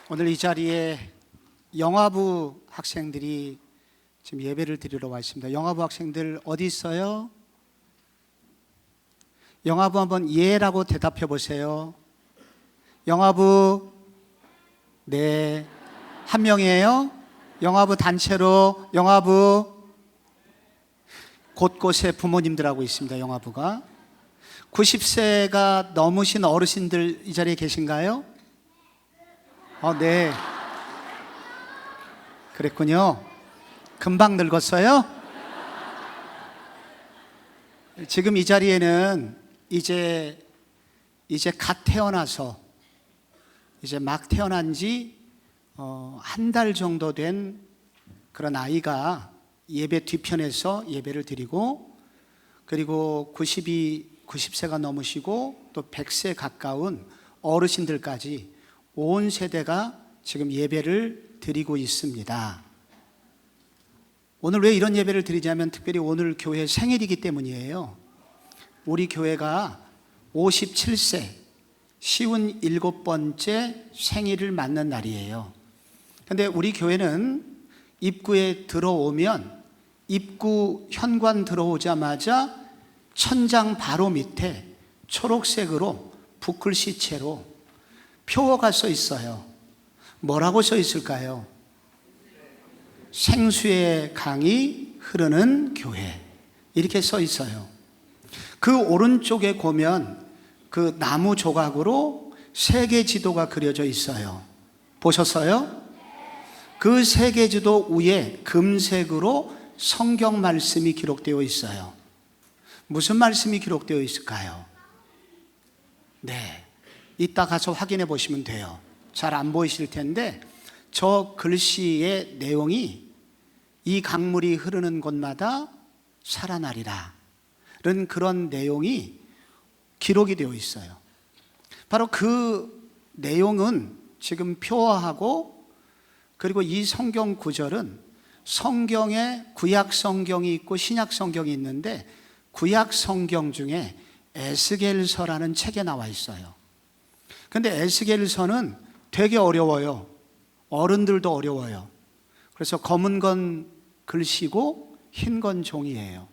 오늘 이 자리에 영화부 학생들이 지금 예배를 드리러 와 있습니다. 영화부 학생들 어디 있어요? 영화부 한번 예라고 대답해 보세요. 영화부, 네, 한 명이에요? 영화부 단체로, 영화부 곳곳에 부모님들하고 있습니다. 영화부가 90세가 넘으신 어르신들 이 자리에 계신가요? 네, 그랬군요. 금방 늙었어요? 지금 이 자리에는 이제 갓 태어나서 이제 막 태어난 지 한 달 정도 된 그런 아이가 예배 뒤편에서 예배를 드리고, 그리고 90세가 넘으시고 또 100세 가까운 어르신들까지 온 세대가 지금 예배를 드리고 있습니다. 오늘 왜 이런 예배를 드리냐면 특별히 오늘 교회 생일이기 때문이에요. 우리 교회가 57세 57번째 생일을 맞는 날이에요. 그런데 우리 교회는 입구에 들어오면 입구 현관 들어오자마자 천장 바로 밑에 초록색으로 붓글씨체로 표어가 써 있어요. 뭐라고 써 있을까요? 생수의 강이 흐르는 교회, 이렇게 써 있어요. 그 오른쪽에 보면 그 나무 조각으로 세계 지도가 그려져 있어요. 보셨어요? 그 세계 지도 위에 금색으로 성경 말씀이 기록되어 있어요. 무슨 말씀이 기록되어 있을까요? 네, 이따 가서 확인해 보시면 돼요. 잘 안 보이실 텐데 저 글씨의 내용이 이 강물이 흐르는 곳마다 살아나리라 는 그런 내용이 기록이 되어 있어요. 바로 그 내용은 지금 표어하고, 그리고 이 성경 구절은 성경에 구약 성경이 있고 신약 성경이 있는데 구약 성경 중에 에스겔서라는 책에 나와 있어요. 근데 에스겔서는 되게 어려워요. 어른들도 어려워요. 그래서 검은 건 글씨고 흰 건 종이에요.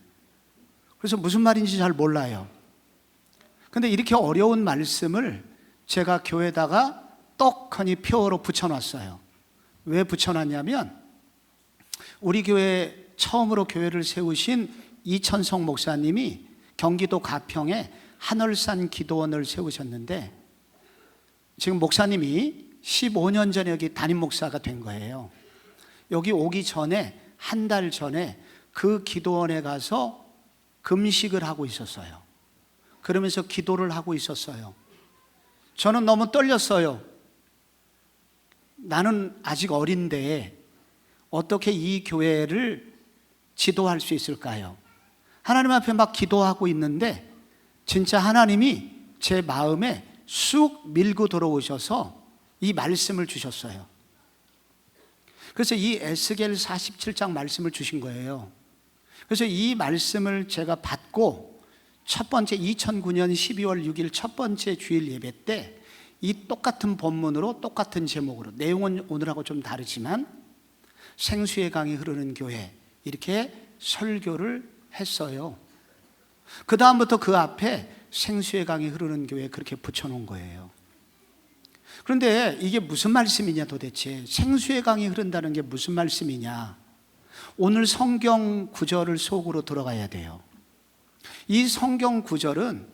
그래서 무슨 말인지 잘 몰라요. 근데 이렇게 어려운 말씀을 제가 교회에다가 떡하니 표어로 붙여놨어요. 왜 붙여놨냐면 우리 교회 처음으로 교회를 세우신 이천성 목사님이 경기도 가평에 한월산 기도원을 세우셨는데, 지금 목사님이 15년 전에 여기 담임 목사가 된 거예요. 여기 오기 전에 한 달 전에 그 기도원에 가서 금식을 하고 있었어요. 그러면서 기도를 하고 있었어요. 저는 너무 떨렸어요. 나는 아직 어린데 어떻게 이 교회를 지도할 수 있을까요? 하나님 앞에 막 기도하고 있는데 진짜 하나님이 제 마음에 쑥 밀고 들어오셔서 이 말씀을 주셨어요. 그래서 이 에스겔 47장 말씀을 주신 거예요. 그래서 이 말씀을 제가 받고 첫 번째 2009년 12월 6일 첫 번째 주일 예배 때 이 똑같은 본문으로 똑같은 제목으로, 내용은 오늘하고 좀 다르지만 생수의 강이 흐르는 교회, 이렇게 설교를 했어요. 그 다음부터 그 앞에 생수의 강이 흐르는 교회 그렇게 붙여놓은 거예요. 그런데 이게 무슨 말씀이냐, 도대체 생수의 강이 흐른다는 게 무슨 말씀이냐. 오늘 성경 구절을 속으로 들어가야 돼요. 이 성경 구절은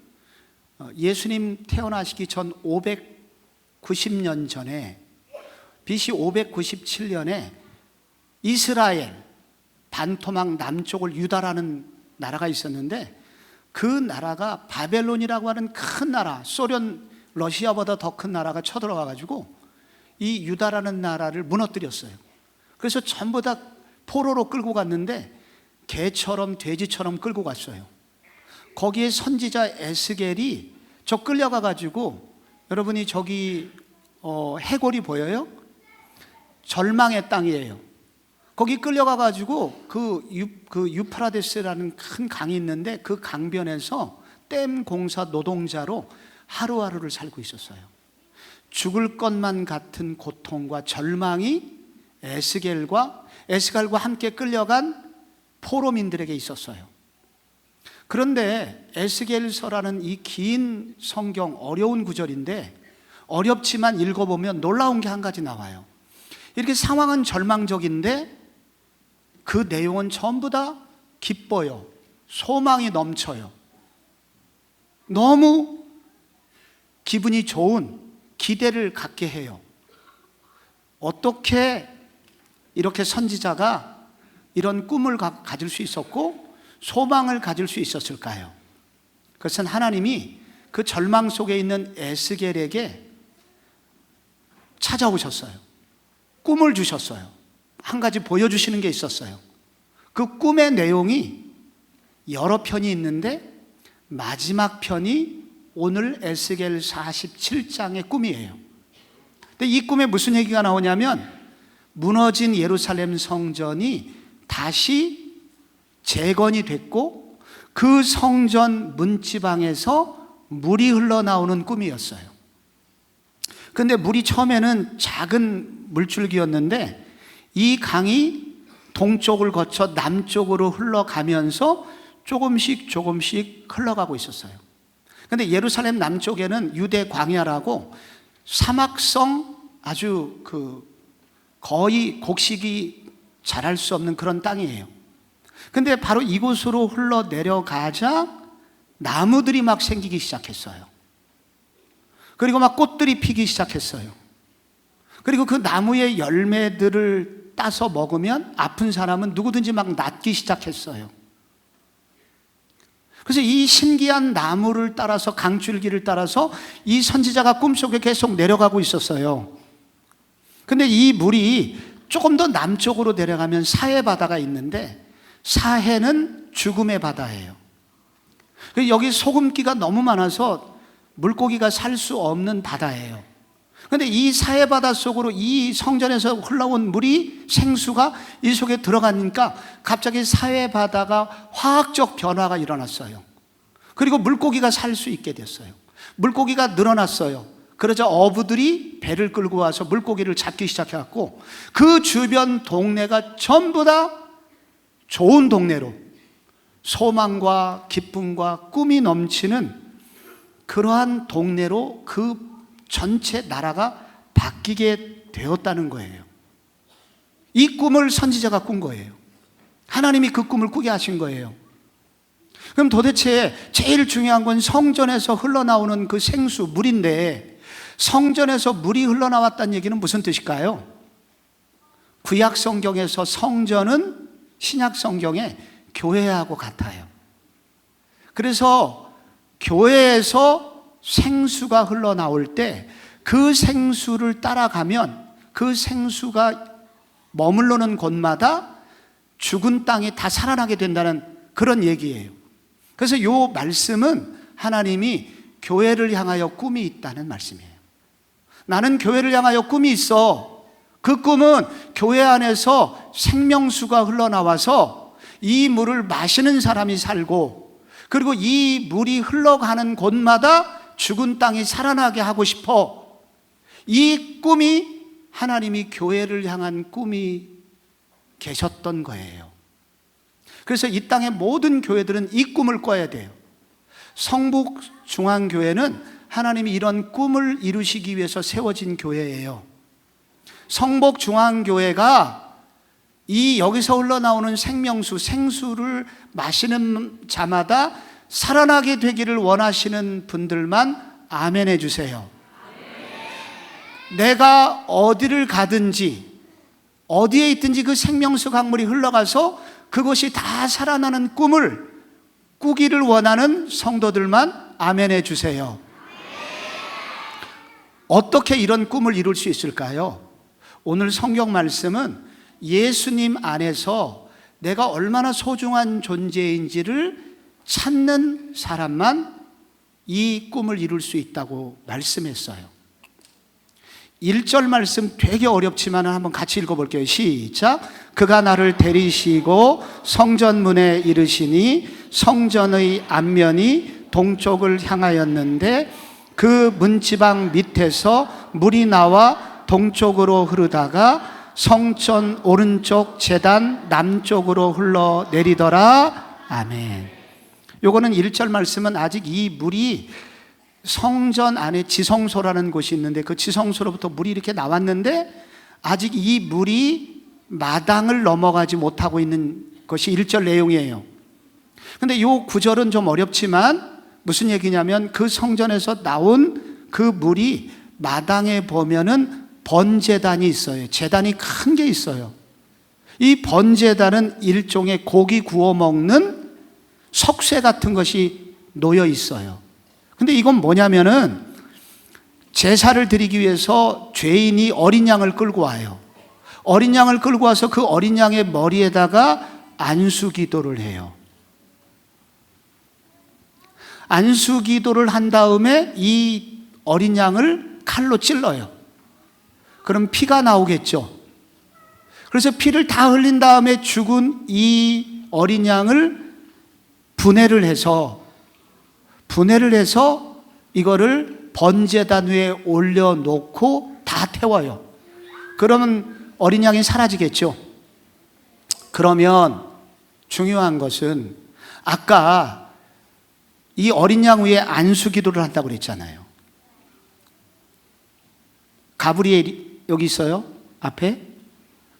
예수님 태어나시기 전 590년 전에, BC 597년에 이스라엘 반토막 남쪽을 유다라는 나라가 있었는데, 그 나라가 바벨론이라고 하는 큰 나라, 소련, 러시아보다 더 큰 나라가 쳐들어가 가지고 이 유다라는 나라를 무너뜨렸어요. 그래서 전부 다 포로로 끌고 갔는데 개처럼 돼지처럼 끌고 갔어요. 거기에 선지자 에스겔이 저 끌려가 가지고, 여러분이 저기 해골이 보여요? 절망의 땅이에요. 거기 끌려가 가지고 그 유프라데스라는 큰 강이 있는데 그 강변에서 댐 공사 노동자로 하루하루를 살고 있었어요. 죽을 것만 같은 고통과 절망이 에스겔과 함께 끌려간 포로민들에게 있었어요. 그런데 에스겔서라는 이 긴 성경, 어려운 구절인데 어렵지만 읽어보면 놀라운 게 한 가지 나와요. 이렇게 상황은 절망적인데 그 내용은 전부 다 기뻐요. 소망이 넘쳐요. 너무 기분이 좋은 기대를 갖게 해요. 어떻게 이렇게 선지자가 이런 꿈을 가질 수 있었고 소망을 가질 수 있었을까요? 그것은 하나님이 그 절망 속에 있는 에스겔에게 찾아오셨어요. 꿈을 주셨어요. 한 가지 보여주시는 게 있었어요. 그 꿈의 내용이 여러 편이 있는데 마지막 편이 오늘 에스겔 47장의 꿈이에요. 근데 이 꿈에 무슨 얘기가 나오냐면 무너진 예루살렘 성전이 다시 재건이 됐고 그 성전 문지방에서 물이 흘러나오는 꿈이었어요. 그런데 물이 처음에는 작은 물줄기였는데 이 강이 동쪽을 거쳐 남쪽으로 흘러가면서 조금씩 흘러가고 있었어요. 그런데 예루살렘 남쪽에는 유대 광야라고 사막성 아주 거의 곡식이 자랄 수 없는 그런 땅이에요. 근데 바로 이곳으로 흘러 내려가자 나무들이 막 생기기 시작했어요. 그리고 막 꽃들이 피기 시작했어요. 그리고 그 나무의 열매들을 따서 먹으면 아픈 사람은 누구든지 막 낫기 시작했어요. 그래서 이 신기한 나무를 따라서 강줄기를 따라서 이 선지자가 꿈속에 계속 내려가고 있었어요. 근데 이 물이 조금 더 남쪽으로 내려가면 사해 바다가 있는데 사해는 죽음의 바다예요. 여기 소금기가 너무 많아서 물고기가 살 수 없는 바다예요. 그런데 이 사해 바다 속으로 이 성전에서 흘러온 물이 생수가 이 속에 들어가니까 갑자기 사해 바다가 화학적 변화가 일어났어요. 그리고 물고기가 살 수 있게 됐어요. 물고기가 늘어났어요. 그러자 어부들이 배를 끌고 와서 물고기를 잡기 시작해갖고 그 주변 동네가 전부 다 좋은 동네로 소망과 기쁨과 꿈이 넘치는 그러한 동네로 그 전체 나라가 바뀌게 되었다는 거예요. 이 꿈을 선지자가 꾼 거예요. 하나님이 그 꿈을 꾸게 하신 거예요. 그럼 도대체 제일 중요한 건 성전에서 흘러나오는 그 생수, 물인데 성전에서 물이 흘러나왔다는 얘기는 무슨 뜻일까요? 구약 성경에서 성전은 신약 성경의 교회하고 같아요. 그래서 교회에서 생수가 흘러나올 때 그 생수를 따라가면 그 생수가 머물러는 곳마다 죽은 땅이 다 살아나게 된다는 그런 얘기예요. 그래서 이 말씀은 하나님이 교회를 향하여 꿈이 있다는 말씀이에요. 나는 교회를 향하여 꿈이 있어. 그 꿈은 교회 안에서 생명수가 흘러나와서 이 물을 마시는 사람이 살고 그리고 이 물이 흘러가는 곳마다 죽은 땅이 살아나게 하고 싶어. 이 꿈이 하나님이 교회를 향한 꿈이 계셨던 거예요. 그래서 이 땅의 모든 교회들은 이 꿈을 꿔야 돼요. 성북중앙교회는 하나님이 이런 꿈을 이루시기 위해서 세워진 교회예요. 성북중앙교회가 이 여기서 흘러나오는 생명수, 생수를 마시는 자마다 살아나게 되기를 원하시는 분들만 아멘 해주세요. 내가 어디를 가든지 어디에 있든지 그 생명수 강물이 흘러가서 그것이 다 살아나는 꿈을 꾸기를 원하는 성도들만 아멘 해주세요. 어떻게 이런 꿈을 이룰 수 있을까요? 오늘 성경 말씀은 예수님 안에서 내가 얼마나 소중한 존재인지를 찾는 사람만 이 꿈을 이룰 수 있다고 말씀했어요. 1절 말씀 되게 어렵지만 한번 같이 읽어볼게요. 시작. 그가 나를 데리시고 성전문에 이르시니 성전의 앞면이 동쪽을 향하였는데 그 문지방 밑에서 물이 나와 동쪽으로 흐르다가 성전 오른쪽 제단 남쪽으로 흘러내리더라. 아멘. 요거는 1절 말씀은 아직 이 물이 성전 안에 지성소라는 곳이 있는데 그 지성소로부터 물이 이렇게 나왔는데 아직 이 물이 마당을 넘어가지 못하고 있는 것이 1절 내용이에요. 근데 이 9절은 좀 어렵지만 무슨 얘기냐면 그 성전에서 나온 그 물이 마당에 보면은 번제단이 있어요. 제단이 큰 게 있어요. 이 번제단은 일종의 고기 구워 먹는 석쇠 같은 것이 놓여 있어요. 근데 이건 뭐냐면은 제사를 드리기 위해서 죄인이 어린 양을 끌고 와요. 어린 양을 끌고 와서 그 어린 양의 머리에다가 안수기도를 해요. 안수기도를 한 다음에 이 어린 양을 칼로 찔러요. 그럼 피가 나오겠죠. 그래서 피를 다 흘린 다음에 죽은 이 어린 양을 분해를 해서 이거를 번제단 위에 올려놓고 다 태워요. 그러면 어린 양이 사라지겠죠. 그러면 중요한 것은 아까 이 어린 양 위에 안수기도를 한다고 그랬잖아요. 가브리엘이 여기 있어요? 앞에?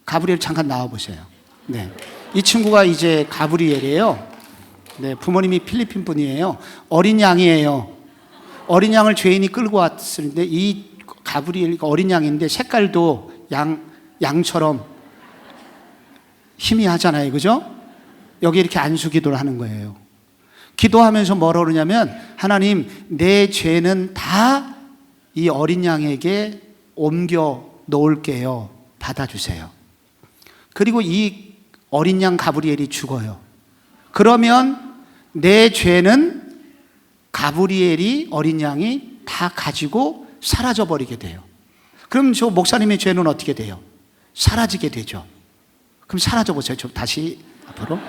가브리엘 잠깐 나와보세요. 네. 이 친구가 이제 가브리엘이에요. 네, 부모님이 필리핀 분이에요. 어린 양이에요. 어린 양을 죄인이 끌고 왔을 때 이 가브리엘이 어린 양인데 색깔도 양처럼 희미하잖아요. 그죠? 여기 이렇게 안수기도를 하는 거예요. 기도하면서 뭐라 그러냐면 하나님 내 죄는 다 이 어린 양에게 옮겨 놓을게요. 받아주세요. 그리고 이 어린 양 가브리엘이 죽어요. 그러면 내 죄는 가브리엘이 어린 양이 다 가지고 사라져 버리게 돼요. 그럼 저 목사님의 죄는 어떻게 돼요? 사라지게 되죠. 그럼 사라져 보세요. 좀 다시 앞으로.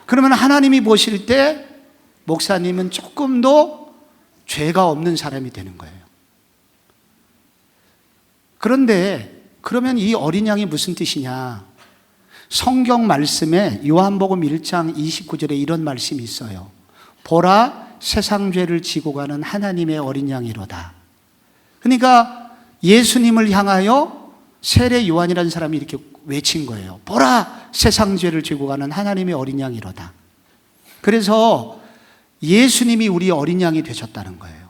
그러면 하나님이 보실 때 목사님은 조금 더 죄가 없는 사람이 되는 거예요. 그런데 그러면 이 어린 양이 무슨 뜻이냐? 성경 말씀에 요한복음 1장 29절에 이런 말씀이 있어요. 보라 세상 죄를 지고 가는 하나님의 어린 양이로다. 그러니까 예수님을 향하여 세례 요한이라는 사람이 이렇게 외친 거예요. 보라 세상 죄를 지고 가는 하나님의 어린 양이로다. 그래서 예수님이 우리 어린 양이 되셨다는 거예요.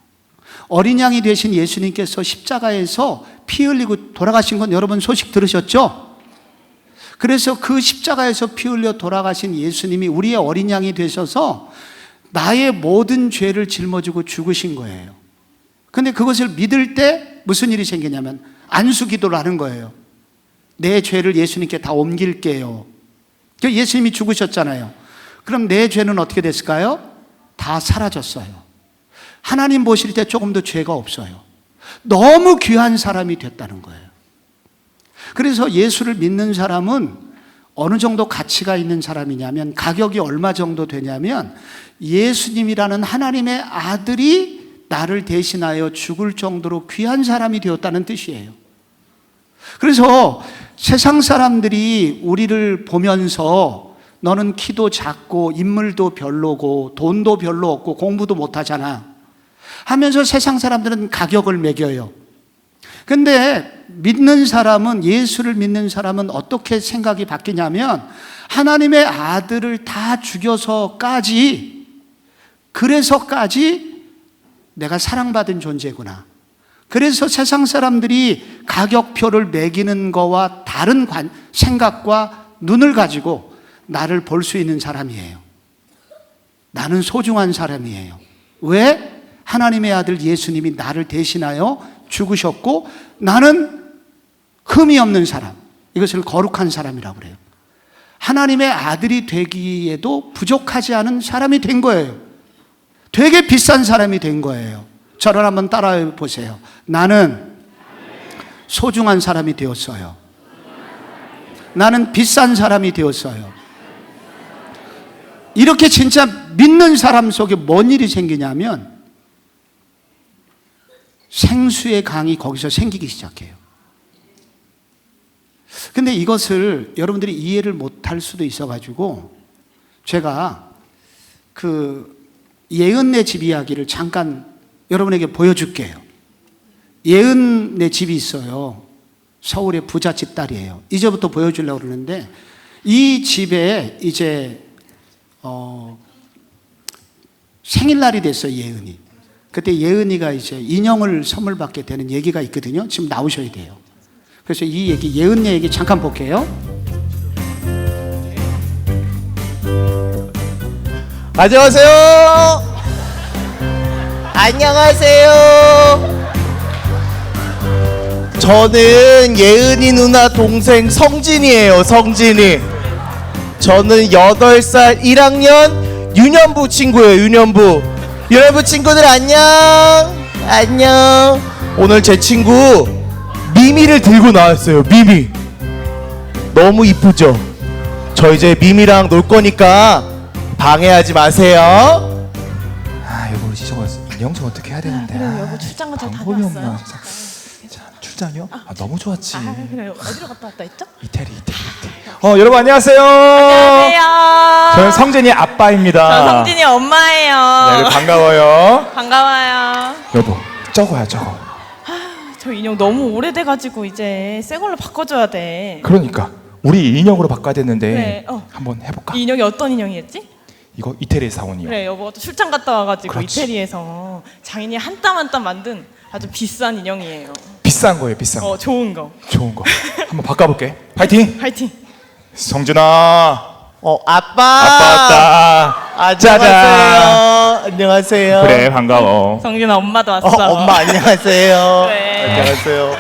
어린 양이 되신 예수님께서 십자가에서 피 흘리고 돌아가신 건 여러분 소식 들으셨죠? 그래서 그 십자가에서 피 흘려 돌아가신 예수님이 우리의 어린 양이 되셔서 나의 모든 죄를 짊어지고 죽으신 거예요. 근데 그것을 믿을 때 무슨 일이 생기냐면 안수기도를 하는 거예요. 내 죄를 예수님께 다 옮길게요. 예수님이 죽으셨잖아요. 그럼 내 죄는 어떻게 됐을까요? 다 사라졌어요. 하나님 보실 때 조금 더 죄가 없어요. 너무 귀한 사람이 됐다는 거예요. 그래서 예수를 믿는 사람은 어느 정도 가치가 있는 사람이냐면 가격이 얼마 정도 되냐면 예수님이라는 하나님의 아들이 나를 대신하여 죽을 정도로 귀한 사람이 되었다는 뜻이에요. 그래서 세상 사람들이 우리를 보면서 너는 키도 작고 인물도 별로고 돈도 별로 없고 공부도 못하잖아 하면서 세상 사람들은 가격을 매겨요. 근데 믿는 사람은, 예수를 믿는 사람은 어떻게 생각이 바뀌냐면 하나님의 아들을 다 죽여서까지, 그래서까지 내가 사랑받은 존재구나. 그래서 세상 사람들이 가격표를 매기는 거와 다른 생각과 눈을 가지고 나를 볼 수 있는 사람이에요. 나는 소중한 사람이에요. 왜? 하나님의 아들 예수님이 나를 대신하여 죽으셨고 나는 흠이 없는 사람, 이것을 거룩한 사람이라고 그래요. 하나님의 아들이 되기에도 부족하지 않은 사람이 된 거예요. 되게 비싼 사람이 된 거예요. 저를 한번 따라해 보세요. 나는 소중한 사람이 되었어요. 나는 비싼 사람이 되었어요. 이렇게 진짜 믿는 사람 속에 뭔 일이 생기냐면 생수의 강이 거기서 생기기 시작해요. 근데 이것을 여러분들이 이해를 못할 수도 있어가지고 제가 그 예은네 집 이야기를 잠깐 여러분에게 보여줄게요. 예은네 집이 있어요. 서울의 부잣집 딸이에요. 이제부터 보여주려고 그러는데 이 집에 이제 생일날이 됐어요, 예은이. 그때 예은이가 이제 인형을 선물 받게 되는 얘기가 있거든요. 지금 나오셔야 돼요. 그래서 이 얘기, 예은네 얘기 잠깐 볼게요. 안녕하세요. 안녕하세요. 저는 예은이 누나 동생 성진이에요. 성진이. 저는 8살 1학년 유년부 친구예요. 유년부. 유년부 친구들 안녕. 안녕. 오늘 제 친구 미미를 들고 나왔어요. 미미. 너무 이쁘죠? 저 이제 미미랑 놀 거니까 방해하지 마세요. 여보 저거 인형 좀 어떻게 해야 되는데. 그래 여보 출장 잘 방법이 없나. 다녀왔어요? 자, 출장이요? 너무 좋았지. 그래 어디로 갔다 왔다 했죠? 이태리. 여러분 안녕하세요. 안녕하세요. 저는 성진이 아빠입니다. 저 성진이 엄마예요. 네, 반가워요. 반가워요. 여보 저거야 저거. 저 인형 너무 오래돼가지고 이제 새 걸로 바꿔줘야 돼. 그러니까 우리 인형으로 바꿔야 됐는데 네, 한번 해볼까? 이 인형이 어떤 인형이었지? 이거 이태리에서 사온 인형. 그래 여보가 또 출장 갔다 와가지고 그렇지. 이태리에서 장인이 한 땀 한 땀 만든 아주 비싼 인형이에요. 비싼 거예요 비싼 거. 좋은 거. 좋은 거. 한번 바꿔볼게. 파이팅. 화이팅. 성준아. 아빠. 아빠 왔다. 안녕하세요. 안녕하세요. 그래 반가워. 성진아 엄마도 왔어. 엄마 안녕하세요. 네. 안녕하세요.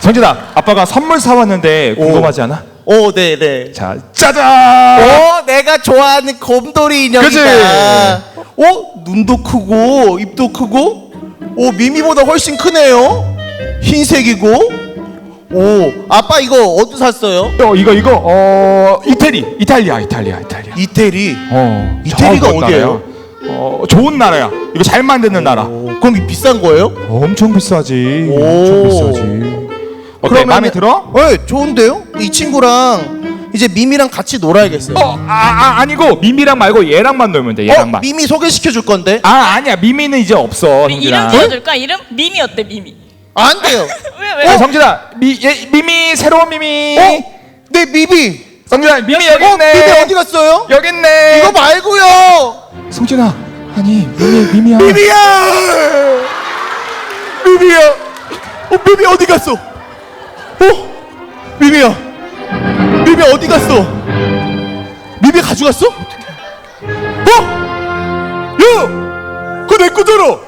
성진아 아빠가 선물 사왔는데 궁금하지 않아? 오, 네네. 자 짜잔. 내가 좋아하는 곰돌이 인형이다. 그치? 눈도 크고 입도 크고 미미보다 훨씬 크네요. 흰색이고. 아빠 이거 어디서 샀어요? 이거 이탈리아. 이태리. 저 이태리가 어디예요? 나라야. 좋은 나라야. 이거 잘 만드는 나라. 그럼 이 비싼 거예요? 엄청 비싸지. 오. 엄청 비싸지. 어때? 마음에 들어? 네, 좋은데요? 이 친구랑 이제 미미랑 같이 놀아야겠어요. 아니고 미미랑 말고 얘랑만 놀면 돼. 얘랑만. 미미 소개시켜 줄 건데? 아니야. 미미는 이제 없어. 우리 성진아. 이름 지어줄까? 이름? 미미 어때 미미? 안 돼요. 왜? 성진아. 미미 새로운 미미. 네, 미미. 성진아 미미 여기 있네. 미미 어디 갔어요? 여기 있네. 이거 말고요. 성진아. 아니 미미야. 미미야. 미미 어디 갔어? 미미야. 미미 어디 갔어? 미미 가져갔어? 야! 그거 내 거잖아.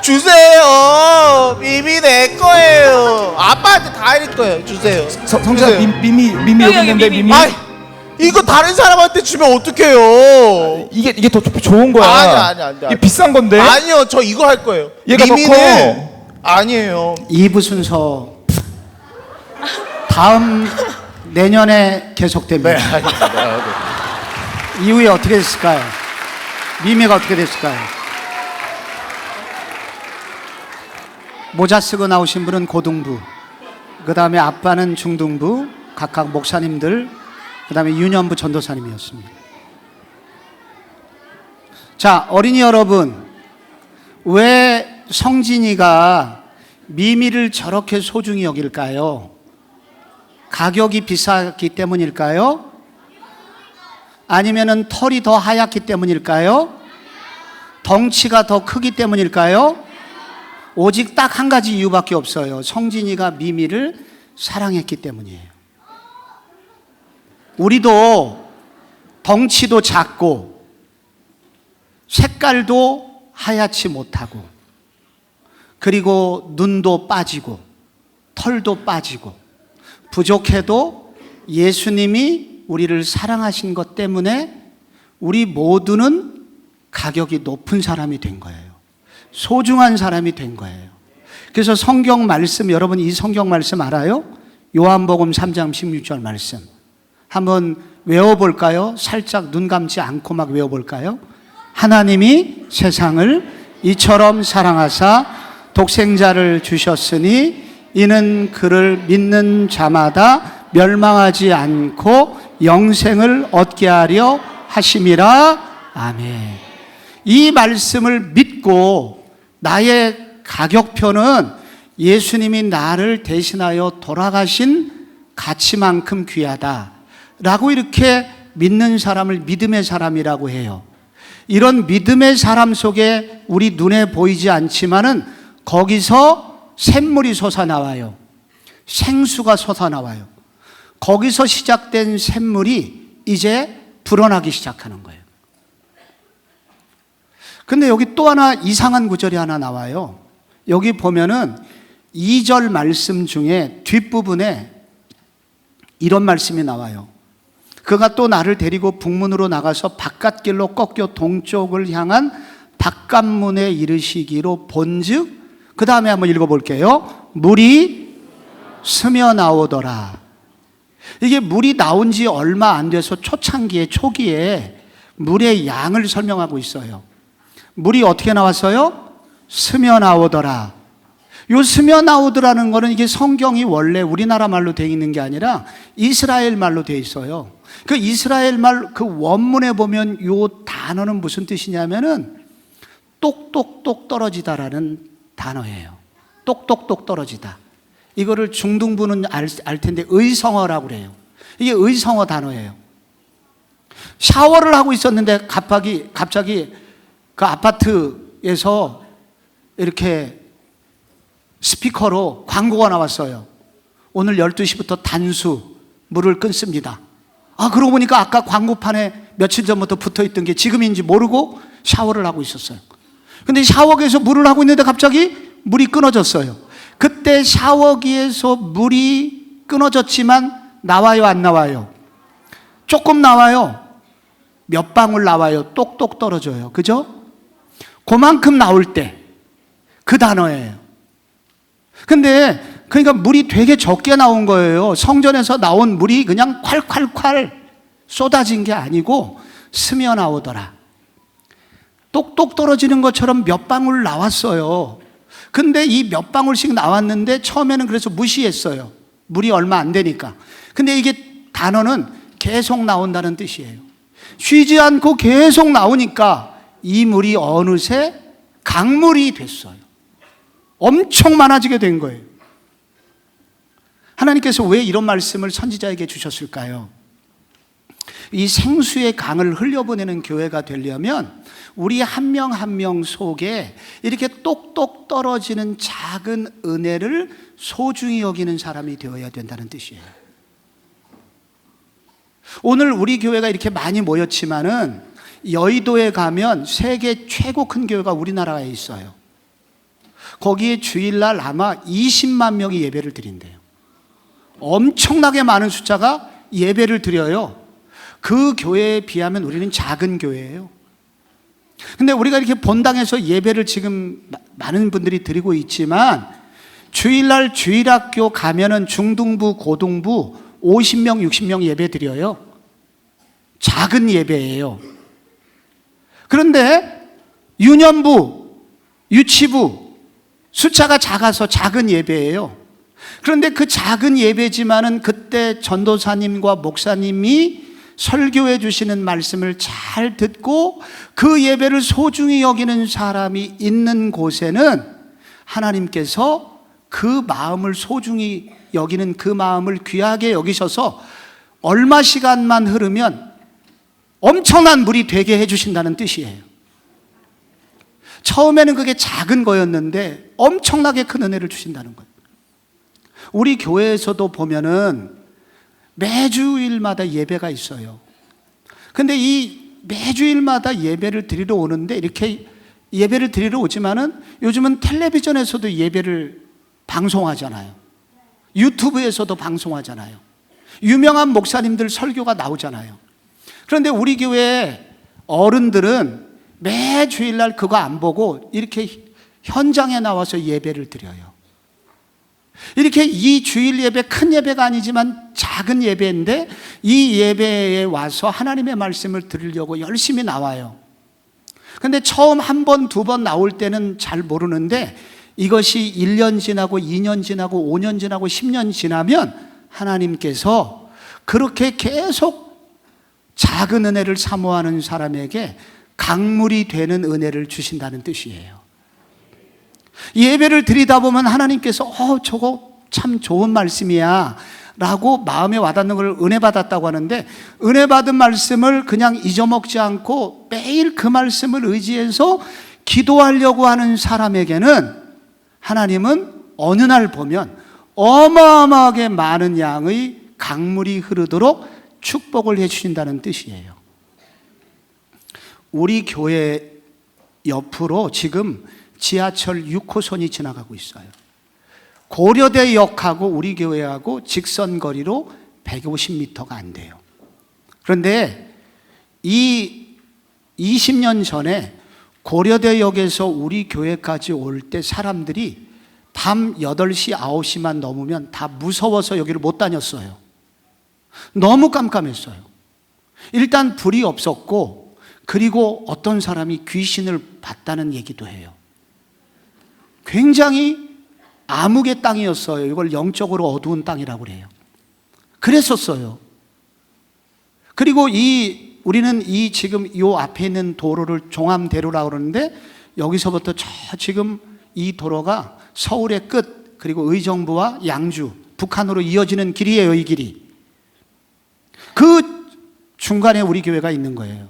주세요. 미미 내 거예요. 아빠한테 다 해줄 거예요. 주세요. 성진아 주세요. 미미 여기 있는데 미미. 미미. 이거 다른 사람한테 주면 어떡해요? 이게 더 좋은 거야. 아니. 이게 비싼 건데. 아니요, 저 이거 할 거예요. 얘가 더 미미는 아니에요. 2부 순서 다음 내년에 계속됩니다. 이후에 어떻게 됐을까요? 미미가 어떻게 됐을까요? 모자 쓰고 나오신 분은 고등부, 그 다음에 아빠는 중등부, 각각 목사님들, 그 다음에 유년부 전도사님이었습니다. 자, 어린이 여러분, 왜 성진이가 미미를 저렇게 소중히 여길까요? 가격이 비쌌기 때문일까요? 아니면은 털이 더 하얗기 때문일까요? 덩치가 더 크기 때문일까요? 오직 딱 한 가지 이유밖에 없어요. 성진이가 미미를 사랑했기 때문이에요. 우리도 덩치도 작고 색깔도 하얗지 못하고 그리고 눈도 빠지고 털도 빠지고 부족해도 예수님이 우리를 사랑하신 것 때문에 우리 모두는 가격이 높은 사람이 된 거예요. 소중한 사람이 된 거예요. 그래서 성경 말씀, 여러분 이 성경 말씀 알아요? 요한복음 3장 16절 말씀 한번 외워볼까요? 살짝 눈 감지 않고 막 외워볼까요? 하나님이 세상을 이처럼 사랑하사 독생자를 주셨으니 이는 그를 믿는 자마다 멸망하지 않고 영생을 얻게 하려 하심이라. 아멘. 이 말씀을 믿고 나의 가격표는 예수님이 나를 대신하여 돌아가신 가치만큼 귀하다라고 이렇게 믿는 사람을 믿음의 사람이라고 해요. 이런 믿음의 사람 속에 우리 눈에 보이지 않지만은 거기서 샘물이 솟아나와요. 생수가 솟아나와요. 거기서 시작된 샘물이 이제 불어나기 시작하는 거예요. 근데 여기 또 하나 이상한 구절이 하나 나와요. 여기 보면은 2절 말씀 중에 뒷부분에 이런 말씀이 나와요. 그가 또 나를 데리고 북문으로 나가서 바깥길로 꺾여 동쪽을 향한 바깥문에 이르시기로 본즉, 그 다음에 한번 읽어볼게요. 물이 스며 나오더라. 이게 물이 나온 지 얼마 안 돼서 초창기에, 초기에 물의 양을 설명하고 있어요. 물이 어떻게 나왔어요? 스며 나오더라. 요 스며 나오더라는 거는 이게 성경이 원래 우리나라 말로 되어 있는 게 아니라 이스라엘 말로 되어 있어요. 그 이스라엘 말 그 원문에 보면 요 단어는 무슨 뜻이냐면은 똑똑똑 떨어지다라는 단어예요. 똑똑똑 떨어지다. 이거를 중등부는 알 텐데 의성어라고 그래요. 이게 의성어 단어예요. 샤워를 하고 있었는데 갑자기 그 아파트에서 이렇게 스피커로 광고가 나왔어요. 오늘 12시부터 단수 물을 끊습니다. 그러고 보니까 아까 광고판에 며칠 전부터 붙어 있던 게 지금인지 모르고 샤워를 하고 있었어요. 근데 샤워기에서 물을 하고 있는데 갑자기 물이 끊어졌어요. 그때 샤워기에서 물이 끊어졌지만 나와요, 안 나와요? 조금 나와요. 몇 방울 나와요. 똑똑 떨어져요. 그죠? 그만큼 나올 때 그 단어예요. 근데 그러니까 물이 되게 적게 나온 거예요. 성전에서 나온 물이 그냥 콸콸콸 쏟아진 게 아니고 스며 나오더라. 똑똑 떨어지는 것처럼 몇 방울 나왔어요. 근데 이 몇 방울씩 나왔는데 처음에는 그래서 무시했어요. 물이 얼마 안 되니까. 근데 이게 단어는 계속 나온다는 뜻이에요. 쉬지 않고 계속 나오니까 이 물이 어느새 강물이 됐어요. 엄청 많아지게 된 거예요. 하나님께서 왜 이런 말씀을 선지자에게 주셨을까요? 이 생수의 강을 흘려보내는 교회가 되려면 우리 한 명 한 명 속에 이렇게 똑똑 떨어지는 작은 은혜를 소중히 여기는 사람이 되어야 된다는 뜻이에요. 오늘 우리 교회가 이렇게 많이 모였지만은 여의도에 가면 세계 최고 큰 교회가 우리나라에 있어요. 거기에 주일날 아마 20만 명이 예배를 드린대요. 엄청나게 많은 숫자가 예배를 드려요. 그 교회에 비하면 우리는 작은 교회예요. 근데 우리가 이렇게 본당에서 예배를 지금 많은 분들이 드리고 있지만 주일날 주일학교 가면은 중등부, 고등부 50명, 60명 예배 드려요. 작은 예배예요. 그런데 유년부, 유치부 숫자가 작아서 작은 예배예요. 그런데 그 작은 예배지만은 그때 전도사님과 목사님이 설교해 주시는 말씀을 잘 듣고 그 예배를 소중히 여기는 사람이 있는 곳에는 하나님께서 그 마음을 소중히 여기는 그 마음을 귀하게 여기셔서 얼마 시간만 흐르면 엄청난 물이 되게 해주신다는 뜻이에요. 처음에는 그게 작은 거였는데 엄청나게 큰 은혜를 주신다는 거예요. 우리 교회에서도 보면은 매주일마다 예배가 있어요. 근데 이 매주일마다 예배를 드리러 오는데 이렇게 예배를 드리러 오지만은 요즘은 텔레비전에서도 예배를 방송하잖아요. 유튜브에서도 방송하잖아요. 유명한 목사님들 설교가 나오잖아요. 그런데 우리 교회 어른들은 매 주일날 그거 안 보고 이렇게 현장에 나와서 예배를 드려요. 이렇게 이 주일 예배, 큰 예배가 아니지만 작은 예배인데 이 예배에 와서 하나님의 말씀을 들으려고 열심히 나와요. 근데 처음 한 번, 두 번 나올 때는 잘 모르는데 이것이 1년 지나고 2년 지나고 5년 지나고 10년 지나면 하나님께서 그렇게 계속 작은 은혜를 사모하는 사람에게 강물이 되는 은혜를 주신다는 뜻이에요. 예배를 드리다 보면 하나님께서 저거 참 좋은 말씀이야 라고 마음에 와닿는 걸 은혜 받았다고 하는데, 은혜 받은 말씀을 그냥 잊어먹지 않고 매일 그 말씀을 의지해서 기도하려고 하는 사람에게는 하나님은 어느 날 보면 어마어마하게 많은 양의 강물이 흐르도록 축복을 해주신다는 뜻이에요. 우리 교회 옆으로 지금 지하철 6호선이 지나가고 있어요. 고려대역하고 우리 교회하고 직선 거리로 150m가 안 돼요. 그런데 이 20년 전에 고려대역에서 우리 교회까지 올 때 사람들이 밤 8시, 9시만 넘으면 다 무서워서 여기를 못 다녔어요. 너무 깜깜했어요. 일단 불이 없었고, 그리고 어떤 사람이 귀신을 봤다는 얘기도 해요. 굉장히 암흑의 땅이었어요. 이걸 영적으로 어두운 땅이라고 그래요. 그랬었어요. 그리고 우리는 지금 이 앞에 있는 도로를 종암대로라고 그러는데, 여기서부터 지금 이 도로가 서울의 끝, 그리고 의정부와 양주, 북한으로 이어지는 길이에요. 이 길이. 그 중간에 우리 교회가 있는 거예요.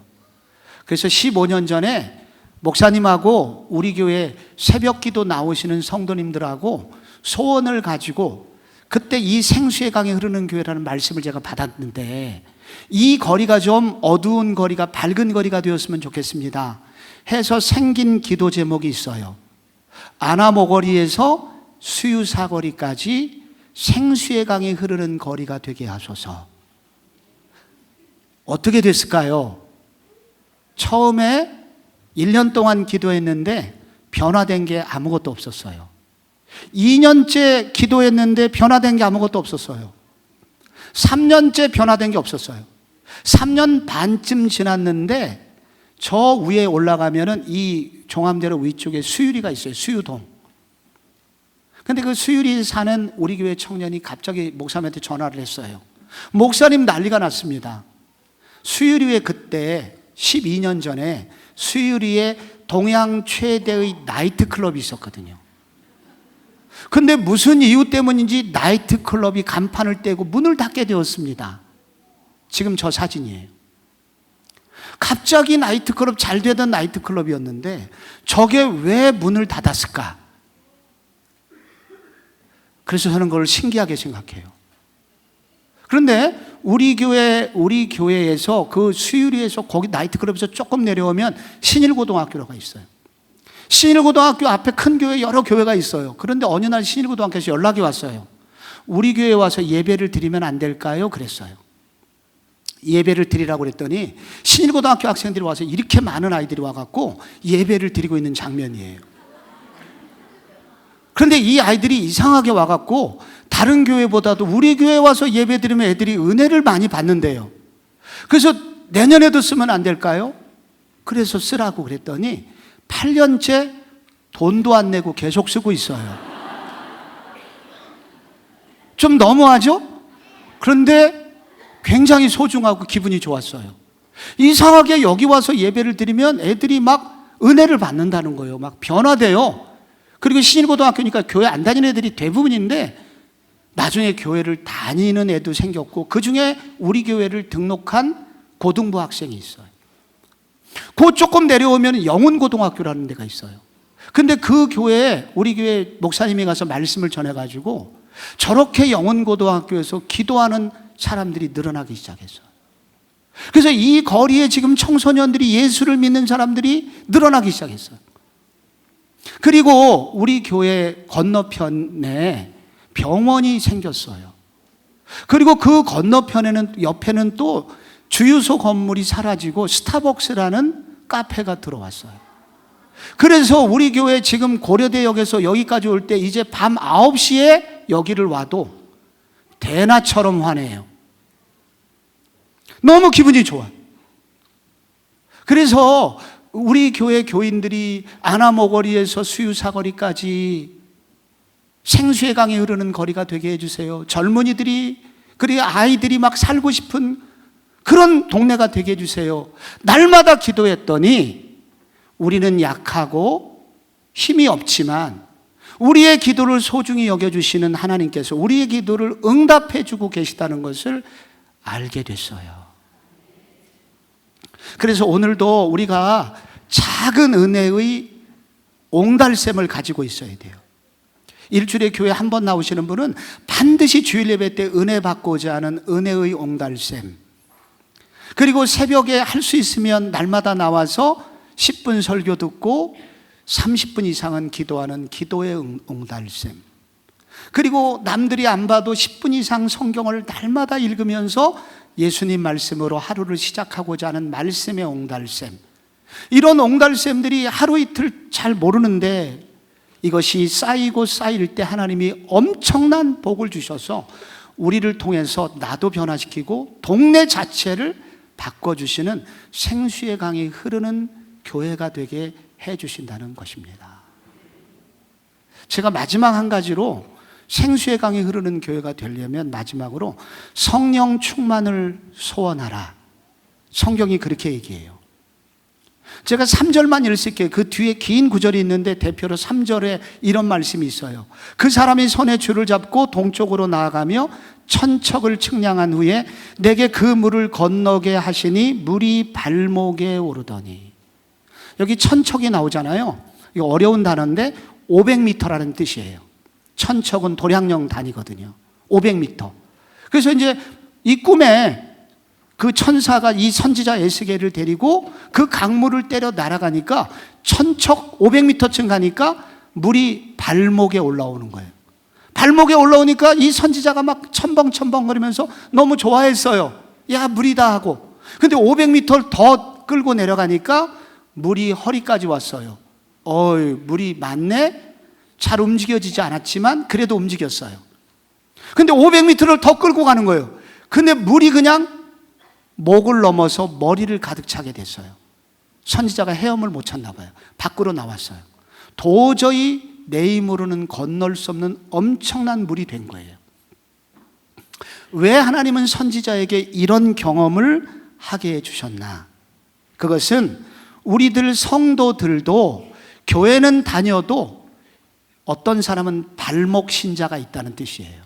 그래서 15년 전에 목사님하고 우리 교회 새벽 기도 나오시는 성도님들하고 소원을 가지고, 그때 이 생수의 강이 흐르는 교회라는 말씀을 제가 받았는데, 이 거리가 좀 어두운 거리가 밝은 거리가 되었으면 좋겠습니다 해서 생긴 기도 제목이 있어요. 아나모거리에서 수유사거리까지 생수의 강이 흐르는 거리가 되게 하소서. 어떻게 됐을까요? 처음에 1년 동안 기도했는데 변화된 게 아무것도 없었어요. 2년째 기도했는데 변화된 게 아무것도 없었어요. 3년째 변화된 게 없었어요. 3년 반쯤 지났는데 저 위에 올라가면은 이 종암대로 위쪽에 수유리가 있어요. 수유동. 근데 그 수유리 사는 우리 교회 청년이 갑자기 목사님한테 전화를 했어요. 목사님, 난리가 났습니다. 수유리에 그때 12년 전에 수유리에 동양 최대의 나이트클럽이 있었거든요. 근데 무슨 이유 때문인지 나이트클럽이 간판을 떼고 문을 닫게 되었습니다. 지금 저 사진이에요. 갑자기 나이트클럽, 잘 되던 나이트클럽이었는데 저게 왜 문을 닫았을까? 그래서 저는 그걸 신기하게 생각해요. 그런데 우리 교회에서 그 수유리에서 거기 나이트클럽에서 조금 내려오면 신일고등학교가 있어요. 신일고등학교 앞에 큰 교회, 여러 교회가 있어요. 그런데 어느 날 신일고등학교에서 연락이 왔어요. 우리 교회에 와서 예배를 드리면 안 될까요? 그랬어요. 예배를 드리라고 그랬더니 신일고등학교 학생들이 와서 이렇게 많은 아이들이 와갖고 예배를 드리고 있는 장면이에요. 그런데 이 아이들이 이상하게 와갖고 다른 교회보다도 우리 교회에 와서 예배 드리면 애들이 은혜를 많이 받는데요. 그래서 내년에도 쓰면 안 될까요? 그래서 쓰라고 그랬더니 8년째 돈도 안 내고 계속 쓰고 있어요. 좀 너무하죠? 그런데 굉장히 소중하고 기분이 좋았어요. 이상하게 여기 와서 예배를 드리면 애들이 막 은혜를 받는다는 거예요. 막 변화돼요. 그리고 신일고등학교니까 교회 안 다니는 애들이 대부분인데 나중에 교회를 다니는 애도 생겼고, 그 중에 우리 교회를 등록한 고등부 학생이 있어요. 그 조금 내려오면 영훈고등학교라는 데가 있어요. 근데 그 교회에 우리 교회 목사님이 가서 말씀을 전해가지고 저렇게 영훈고등학교에서 기도하는 사람들이 늘어나기 시작했어요. 그래서 이 거리에 지금 청소년들이, 예수를 믿는 사람들이 늘어나기 시작했어요. 그리고 우리 교회 건너편에 병원이 생겼어요. 그리고 그 건너편에는, 옆에는 또 주유소 건물이 사라지고 스타벅스라는 카페가 들어왔어요. 그래서 우리 교회 지금 고려대역에서 여기까지 올 때 이제 밤 9시에 여기를 와도 대나처럼 환해요. 너무 기분이 좋아. 그래서 우리 교회 교인들이 아나모거리에서 수유사거리까지 생수의 강이 흐르는 거리가 되게 해주세요. 젊은이들이, 그리고 아이들이 막 살고 싶은 그런 동네가 되게 해주세요. 날마다 기도했더니 우리는 약하고 힘이 없지만 우리의 기도를 소중히 여겨주시는 하나님께서 우리의 기도를 응답해주고 계시다는 것을 알게 됐어요. 그래서 오늘도 우리가 작은 은혜의 옹달샘을 가지고 있어야 돼요. 일주일에 교회 한 번 나오시는 분은 반드시 주일 예배 때 은혜 받고자 하는 은혜의 옹달샘, 그리고 새벽에 할 수 있으면 날마다 나와서 10분 설교 듣고 30분 이상은 기도하는 기도의 옹달샘, 그리고 남들이 안 봐도 10분 이상 성경을 날마다 읽으면서 예수님 말씀으로 하루를 시작하고자 하는 말씀의 옹달샘, 이런 옹달샘들이 하루 이틀 잘 모르는데 이것이 쌓이고 쌓일 때 하나님이 엄청난 복을 주셔서 우리를 통해서 나도 변화시키고 동네 자체를 바꿔주시는 생수의 강이 흐르는 교회가 되게 해주신다는 것입니다. 제가 마지막 한 가지로 생수의 강이 흐르는 교회가 되려면 마지막으로 성령 충만을 소원하라. 성경이 그렇게 얘기해요. 제가 3절만 읽을게요. 그 뒤에 긴 구절이 있는데 대표로 3절에 이런 말씀이 있어요. 그 사람이 손에 줄을 잡고 동쪽으로 나아가며 천척을 측량한 후에 내게 그 물을 건너게 하시니 물이 발목에 오르더니. 여기 천척이 나오잖아요. 이거 어려운 단어인데 500m라는 뜻이에요. 천척은 도량령 단위거든요. 500m. 그래서 이제 이 꿈에 그 천사가 이 선지자 에스겔을 데리고 그 강물을 때려 날아가니까 천척 500m쯤 가니까 물이 발목에 올라오는 거예요. 발목에 올라오니까 이 선지자가 막 첨벙첨벙거리면서 너무 좋아했어요. 야, 물이다 하고. 근데 500m를 더 끌고 내려가니까 물이 허리까지 왔어요. 어이, 물이 많네? 잘 움직여지지 않았지만 그래도 움직였어요. 근데 500m를 더 끌고 가는 거예요. 근데 물이 그냥 목을 넘어서 머리를 가득 차게 됐어요. 선지자가 헤엄을 못 쳤나 봐요. 밖으로 나왔어요. 도저히 내 힘으로는 건널 수 없는 엄청난 물이 된 거예요. 왜 하나님은 선지자에게 이런 경험을 하게 해주셨나? 그것은 우리들 성도들도 교회는 다녀도 어떤 사람은 발목 신자가 있다는 뜻이에요.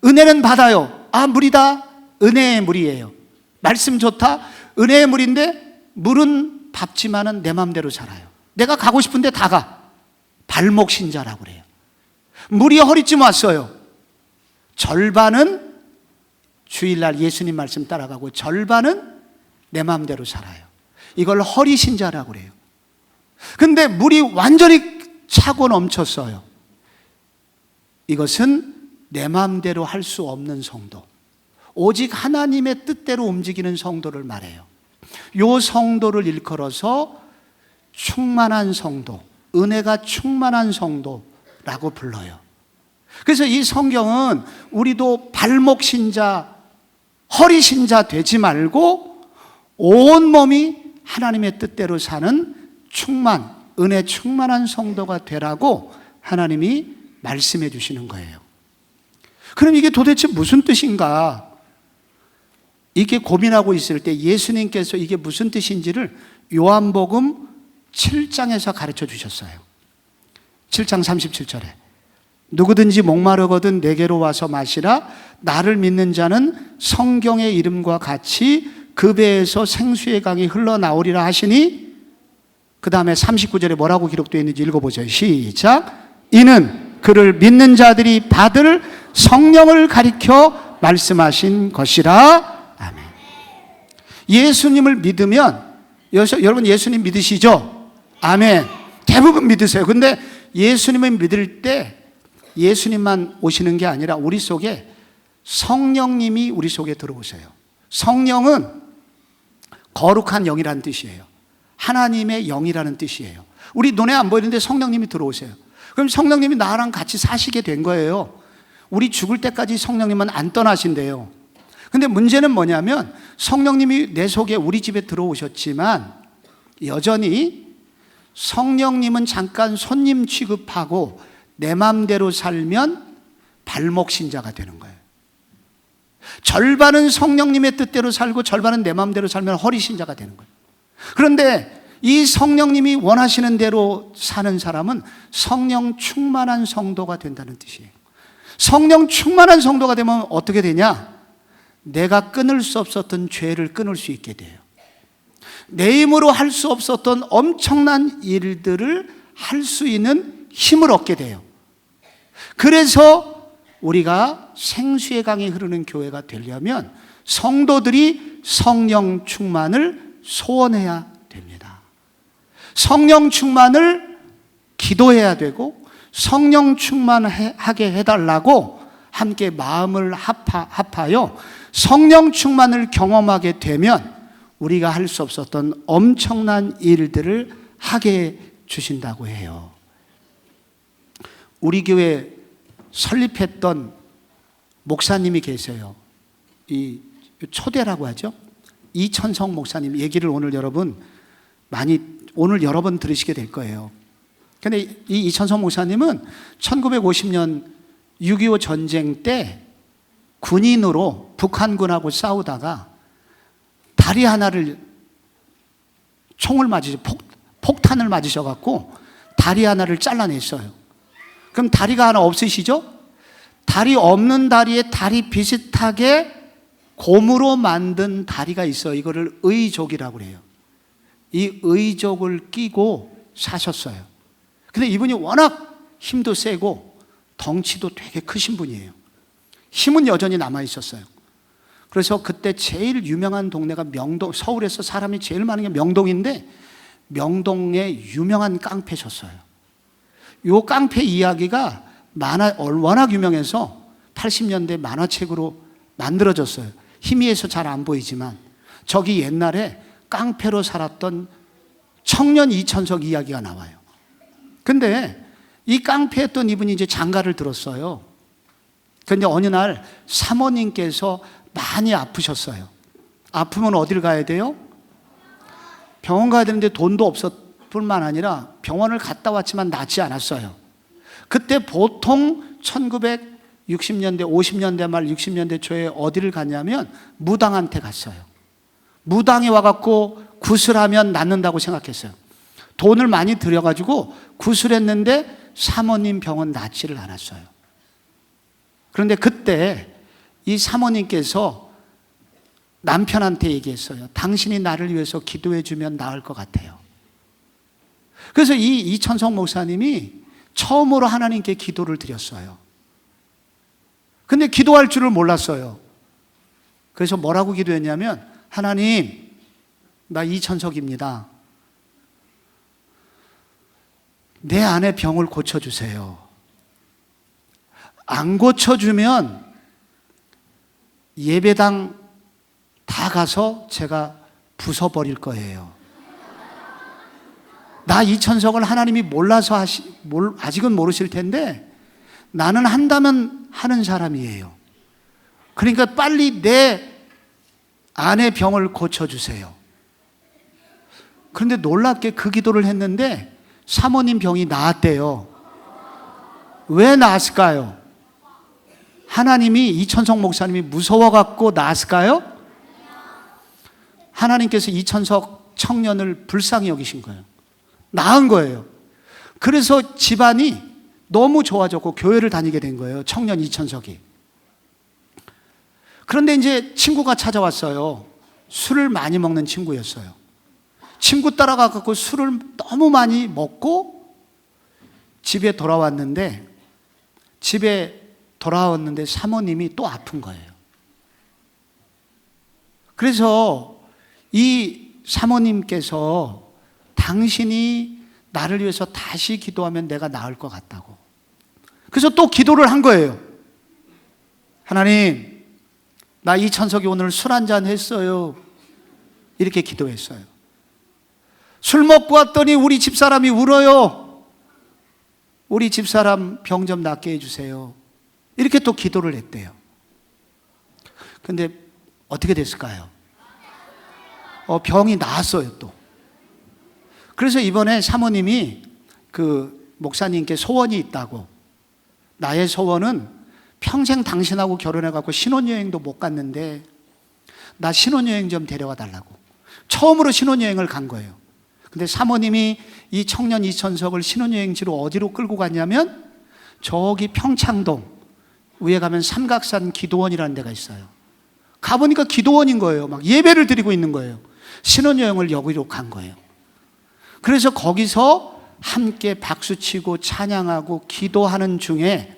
은혜는 받아요. 아, 물이다. 은혜의 물이에요. 말씀 좋다. 은혜의 물인데 물은 밟지만은 내 맘대로 살아요. 내가 가고 싶은데 다 가. 발목 신자라고 그래요. 물이 허리쯤 왔어요. 절반은 주일날 예수님 말씀 따라가고 절반은 내 맘대로 살아요. 이걸 허리 신자라고 그래요. 근데 물이 완전히 차고 넘쳤어요. 이것은 내 마음대로 할 수 없는 성도, 오직 하나님의 뜻대로 움직이는 성도를 말해요. 이 성도를 일컬어서 충만한 성도, 은혜가 충만한 성도라고 불러요. 그래서 이 성경은 우리도 발목 신자, 허리 신자 되지 말고 온몸이 하나님의 뜻대로 사는 충만, 은혜 충만한 성도가 되라고 하나님이 말씀해 주시는 거예요. 그럼 이게 도대체 무슨 뜻인가? 이게 고민하고 있을 때 예수님께서 이게 무슨 뜻인지를 요한복음 7장에서 가르쳐 주셨어요. 7장 37절에 누구든지 목마르거든 내게로 와서 마시라. 나를 믿는 자는 성경의 이름과 같이 그 배에서 생수의 강이 흘러나오리라 하시니, 그 다음에 39절에 뭐라고 기록되어 있는지 읽어보세요. 시작. 이는 그를 믿는 자들이 받을 성령을 가리켜 말씀하신 것이라. 아멘. 예수님을 믿으면, 여러분 예수님 믿으시죠? 아멘. 대부분 믿으세요. 근데 예수님을 믿을 때 예수님만 오시는 게 아니라 우리 속에 성령님이 우리 속에 들어오세요. 성령은 거룩한 영이라는 뜻이에요. 하나님의 영이라는 뜻이에요. 우리 눈에 안 보이는데 성령님이 들어오세요. 그럼 성령님이 나랑 같이 사시게 된 거예요. 우리 죽을 때까지 성령님은 안 떠나신대요. 근데 문제는 뭐냐면 성령님이 내 속에 우리 집에 들어오셨지만 여전히 성령님은 잠깐 손님 취급하고 내 맘대로 살면 발목 신자가 되는 거예요. 절반은 성령님의 뜻대로 살고 절반은 내 맘대로 살면 허리 신자가 되는 거예요. 그런데 이 성령님이 원하시는 대로 사는 사람은 성령 충만한 성도가 된다는 뜻이에요. 성령 충만한 성도가 되면 어떻게 되냐? 내가 끊을 수 없었던 죄를 끊을 수 있게 돼요. 내 힘으로 할 수 없었던 엄청난 일들을 할 수 있는 힘을 얻게 돼요. 그래서 우리가 생수의 강이 흐르는 교회가 되려면 성도들이 성령 충만을 소원해야 됩니다. 성령 충만을 기도해야 되고 성령 충만하게 해달라고 함께 마음을 합하여 성령 충만을 경험하게 되면 우리가 할 수 없었던 엄청난 일들을 하게 주신다고 해요. 우리 교회 설립했던 목사님이 계세요. 이 초대라고 하죠. 이천성 목사님 얘기를 오늘 여러 번 들으시게 될 거예요. 근데 이 이천성 목사님은 1950년 6.25 전쟁 때 군인으로 북한군하고 싸우다가 다리 하나를 폭탄을 맞으셔갖고 다리 하나를 잘라냈어요. 그럼 다리가 하나 없으시죠? 다리 없는 다리에 다리 비슷하게 고무로 만든 다리가 있어요. 이거를 의족이라고 해요. 이 의족을 끼고 사셨어요. 근데 이분이 워낙 힘도 세고 덩치도 되게 크신 분이에요. 힘은 여전히 남아 있었어요. 그래서 그때 제일 유명한 동네가 명동, 서울에서 사람이 제일 많은 게 명동인데 명동의 유명한 깡패셨어요. 요 깡패 이야기가 워낙 유명해서 80년대 만화책으로 만들어졌어요. 희미해서 잘 안 보이지만 저기 옛날에 깡패로 살았던 청년 이천석 이야기가 나와요. 근데 이 깡패였던 이분이 이제 장가를 들었어요. 그런데 어느 날 사모님께서 많이 아프셨어요. 아프면 어딜 가야 돼요? 병원 가야 되는데 돈도 없었을 뿐만 아니라 병원을 갔다 왔지만 낫지 않았어요. 그때 보통 1960년대, 50년대 말 60년대 초에 어디를 갔냐면 무당한테 갔어요. 무당에 와갖고 구슬하면 낫는다고 생각했어요. 돈을 많이 들여가지고 구슬했는데 사모님 병은 낫지를 않았어요. 그런데 그때 이 사모님께서 남편한테 얘기했어요. 당신이 나를 위해서 기도해 주면 나을 것 같아요. 그래서 이 이천성 목사님이 처음으로 하나님께 기도를 드렸어요. 근데 기도할 줄을 몰랐어요. 그래서 뭐라고 기도했냐면, 하나님, 나 이천석입니다. 내 안에 병을 고쳐주세요. 안 고쳐주면 예배당 다 가서 제가 부숴버릴 거예요. 나 이천석을 하나님이 몰라서 아직은 모르실 텐데 나는 한다면 하는 사람이에요. 그러니까 빨리 내 안의 병을 고쳐주세요. 그런데 놀랍게 그 기도를 했는데 사모님 병이 나았대요. 왜 나았을까요? 하나님이 이천석 목사님이 무서워갖고 나았을까요? 하나님께서 이천석 청년을 불쌍히 여기신 거예요. 나은 거예요. 그래서 집안이 너무 좋아졌고 교회를 다니게 된 거예요. 청년 이천석이. 그런데 이제 친구가 찾아왔어요. 술을 많이 먹는 친구였어요. 친구 따라가서 술을 너무 많이 먹고 집에 돌아왔는데 사모님이 또 아픈 거예요. 그래서 이 사모님께서 당신이 나를 위해서 다시 기도하면 내가 나을 것 같다고. 그래서 또 기도를 한 거예요. 하나님, 나 이천석이 오늘 술 한잔 했어요. 이렇게 기도했어요. 술 먹고 왔더니 우리 집사람이 울어요. 우리 집사람 병 좀 낫게 해주세요. 이렇게 또 기도를 했대요. 근데 어떻게 됐을까요? 병이 나았어요 또. 그래서 이번에 사모님이 그 목사님께 소원이 있다고, 나의 소원은 평생 당신하고 결혼해갖고 신혼여행도 못 갔는데 나 신혼여행 좀 데려가 달라고. 처음으로 신혼여행을 간 거예요. 근데 사모님이 이 청년 이천석을 신혼여행지로 어디로 끌고 갔냐면 저기 평창동 위에 가면 삼각산 기도원이라는 데가 있어요. 가보니까 기도원인 거예요. 막 예배를 드리고 있는 거예요. 신혼여행을 여기로 간 거예요. 그래서 거기서 함께 박수치고 찬양하고 기도하는 중에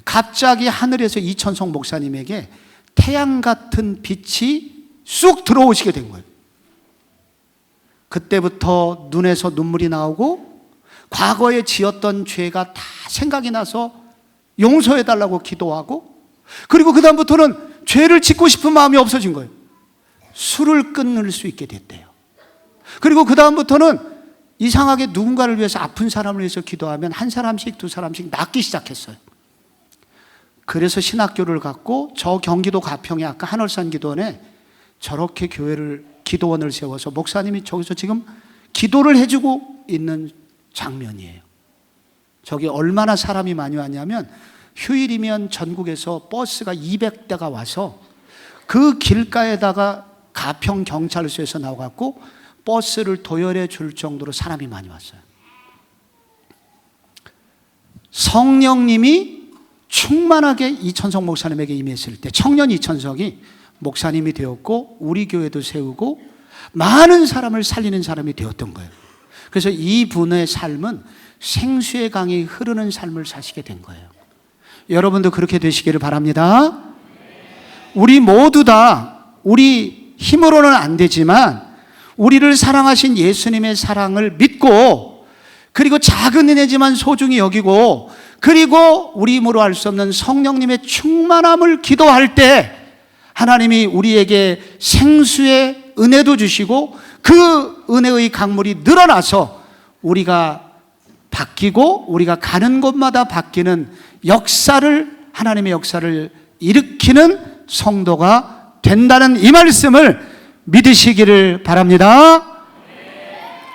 갑자기 하늘에서 이천석 목사님에게 태양 같은 빛이 쑥 들어오시게 된 거예요. 그때부터 눈에서 눈물이 나오고 과거에 지었던 죄가 다 생각이 나서 용서해달라고 기도하고, 그리고 그 다음부터는 죄를 짓고 싶은 마음이 없어진 거예요. 술을 끊을 수 있게 됐대요. 그리고 그 다음부터는 이상하게 누군가를 위해서, 아픈 사람을 위해서 기도하면 한 사람씩 두 사람씩 낫기 시작했어요. 그래서 신학교를 갔고 저 경기도 가평에 아까 한월산 기도원에 저렇게 기도원을 세워서 목사님이 저기서 지금 기도를 해주고 있는 장면이에요. 저기 얼마나 사람이 많이 왔냐면 휴일이면 전국에서 버스가 200대가 와서 그 길가에다가 가평 경찰서에서 나와갖고 버스를 도열해 줄 정도로 사람이 많이 왔어요. 성령님이 충만하게 이천석 목사님에게 임했을 때 청년 이천석이 목사님이 되었고 우리 교회도 세우고 많은 사람을 살리는 사람이 되었던 거예요. 그래서 이분의 삶은 생수의 강이 흐르는 삶을 사시게 된 거예요. 여러분도 그렇게 되시기를 바랍니다. 우리 모두 다 우리 힘으로는 안 되지만 우리를 사랑하신 예수님의 사랑을 믿고, 그리고 작은 은혜지만 소중히 여기고, 그리고 우리 힘으로 할 수 없는 성령님의 충만함을 기도할 때 하나님이 우리에게 생수의 은혜도 주시고 그 은혜의 강물이 늘어나서 우리가 바뀌고 우리가 가는 곳마다 바뀌는 역사를, 하나님의 역사를 일으키는 성도가 된다는 이 말씀을 믿으시기를 바랍니다.